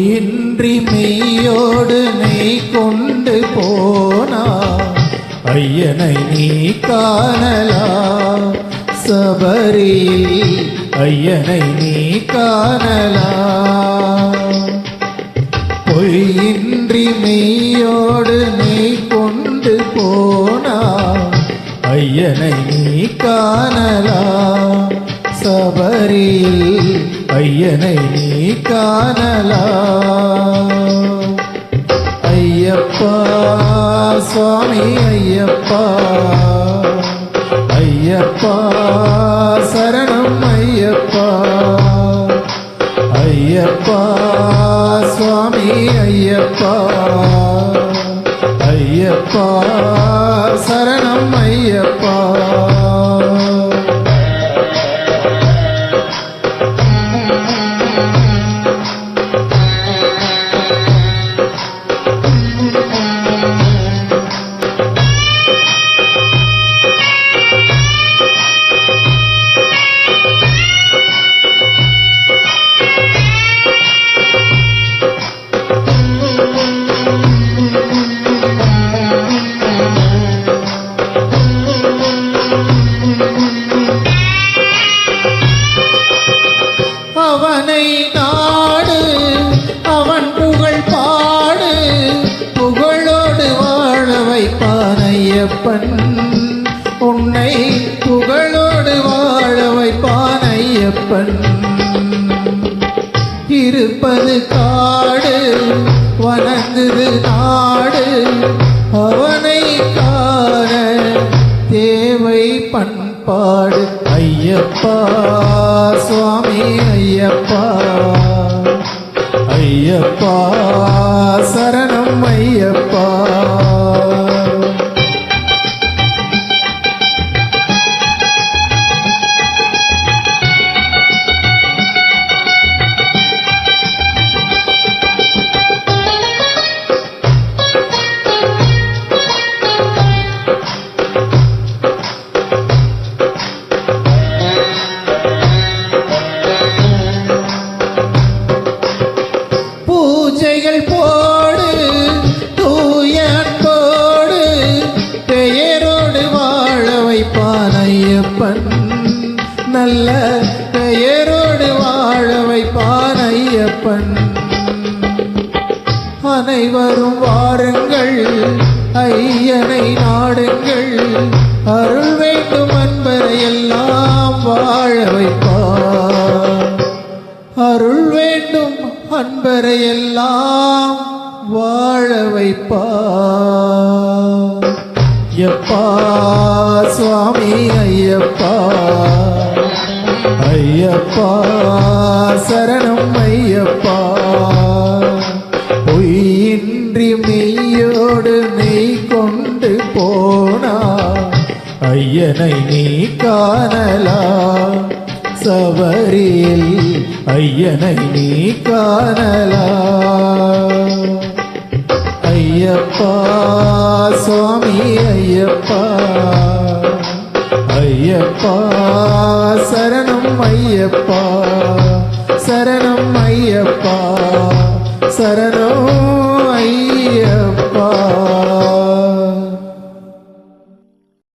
பொய்யின்றி மெய்யோடு நெய் கொண்டு போனா ஐயனை நீ காணலாம் சபரியில் ஐயனை நீ காணலாம் பொய்யின்றி மெய்யோடு நெய் கொண்டு போனா ஐயனை நீ காணலாம் சபரியில் ஐயனை நீ காணலாம் ஐயப்பா சுவாமி ஐயப்பா ஐயப்பா சரணம் ஐயப்பா ஐயப்பா சுவாமி ஐயப்பா ஐயப்பா சரணம் ஐயப்பா அவனை நாடு அவன் புகழ் பாடு புகழோடு வாழ வைப்பான் ஐயப்பன் உன்னை புகழோடு வாழ வைப்பான் ஐயப்பன் இருப்பது காடு வணங்குது நாடு அவனை காண தேவை பண்பாடு ஐயப்பா சுவாமி ஐயப்பா ஐயப்பா சரணம் ஐயப்பா பூஜைகள் போடு தூய அன்போடு பெயரோடு வாழ வைப்பான் ஐயப்பன் நல்ல பெயரோடு வாழ வைப்பான் ஐயப்பன் அனைவரும் வாருங்கள் ஐயனை நாடுங்கள் அருள் வேண்டும் அன்பரை எல்லாம் வாழ வைப்பான் அருள் வேண்டும் அன்பரை எல்லாம் வாழ வைப்பார் ஐயப்பா சுவாமி ஐயப்பா ஐயப்பா சரணம் ஐயப்பா பொய்யின்றி மெய்யோடு நெய் கொண்டு போனா ஐயனை நீ காணலாம் சபரியில் ஐயனை நீ காணலாம் ஐயப்பா சுவாமி ஐயப்பா ஐயப்பா சரணம் ஐயப்பா சரணம் ஐயப்பா சரணம் ஐயப்பா